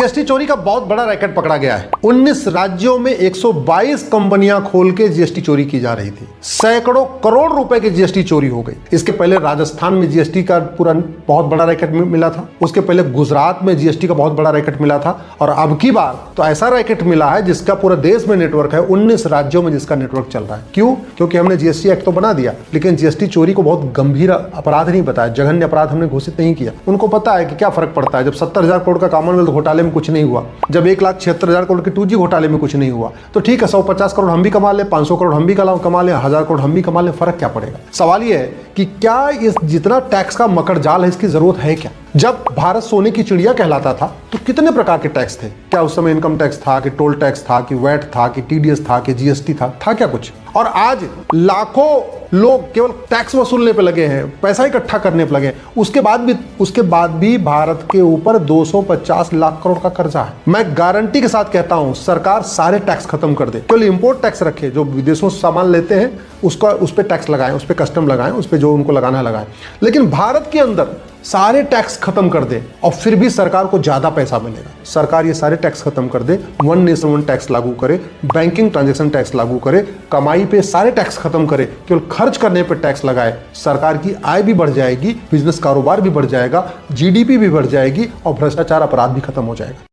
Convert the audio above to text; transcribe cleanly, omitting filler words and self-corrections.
GST चोरी का बहुत बड़ा रैकेट पकड़ा गया है। 19 राज्यों में 122 कंपनियां खोल के जीएसटी चोरी की जा रही थी। सैकड़ों करोड़ रुपए की जीएसटी चोरी हो गई। इसके पहले राजस्थान में जीएसटी का पूरा बहुत बड़ा रैकेट मिला था, उसके पहले गुजरात में जीएसटी का बहुत बड़ा रैकेट मिला था, और अब की बार तो ऐसा रैकेट मिला है जिसका पूरा देश में नेटवर्क है। 19 राज्यों में जिसका नेटवर्क चल रहा है। क्यों? क्योंकि हमने जीएसटी एक्ट तो बना दिया, लेकिन जीएसटी चोरी को बहुत गंभीर अपराध नहीं बताया, जघन्य अपराध हमने घोषित नहीं किया। उनको पता है कि क्या फर्क पड़ता है। जब 70,000 करोड़ का कॉमनवेल्थ घोटाले में कुछ नहीं हुआ, जब 1,76,000 करोड़ के 2G घोटाले में कुछ नहीं हुआ, तो ठीक है 150 करोड़ हम भी कमा ले, 500 करोड़ हम भी कमा ले, 1000 करोड़ हम भी कमा ले, फर्क क्या पड़ेगा। सवाल यह है कि क्या इस जितना टैक्स का मकड़ जाल है इसकी जरूरत है क्या? जब भारत सोने की चिड़िया कहलाता था तो कितने प्रकार के टैक्स थे? क्या उस समय इनकम टैक्स था, कि टोल टैक्स था, कि वैट था, कि टीडीएस था, कि जीएसटी था क्या कुछ? और आज लाखों लोग केवल टैक्स वसूलने पे लगे हैं, पैसा इकट्ठा करने पे लगे हैं। उसके बाद भी भारत के ऊपर 250 लाख करोड़ का कर्जा है। मैं गारंटी के साथ कहता हूं सरकार सारे टैक्स खत्म कर दे, केवल इंपोर्ट टैक्स रखे, जो विदेशों से सामान लेते हैं उस पर टैक्स लगाएं, उस पर कस्टम लगाएं, उस पर जो उनको लगाना है लगाएं, लेकिन भारत के अंदर सारे टैक्स खत्म कर दे और फिर भी सरकार को ज्यादा पैसा मिलेगा। सरकार ये सारे टैक्स खत्म कर दे, वन नेशन वन टैक्स लागू करे, बैंकिंग ट्रांजैक्शन टैक्स लागू करे, कमाई पे सारे टैक्स खत्म करे, केवल खर्च करने पे टैक्स लगाए। सरकार की आय भी बढ़ जाएगी, बिजनेस कारोबार भी बढ़ जाएगा, जीडीपी भी बढ़ जाएगी और भ्रष्टाचार अपराध भी खत्म हो जाएगा।